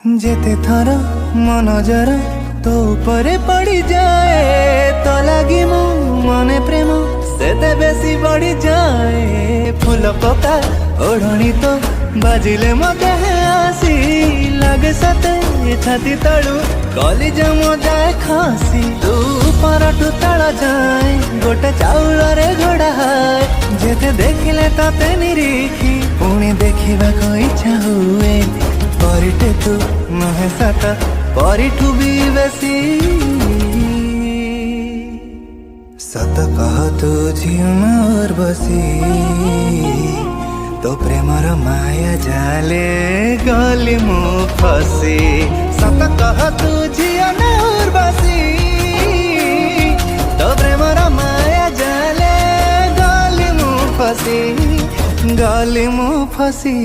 जेते थर मन जरा तो ऊपर पड़ी जाए तो लगी मो मने प्रेम सेते बेसी बढ़ी जाए। फूल पका ओढ़णी तो बाजिले मते आसी लगे सते छाती तलू कली जम जाए खासी। तू परठू तल जाए गोटे चाउल रे घोड़ा है जेते देखिले तते निरीखी पुणी देखा को इच्छा हुए। परिटे तू नहे साता परिठू भी बेसी सत कह तू झियो मोर बसी तो प्रेमर माया जाले गली मु फसी। सत कह तू झियो मोर बसी तो प्रेमर माया जाले गली मु फसी गली मु फसी।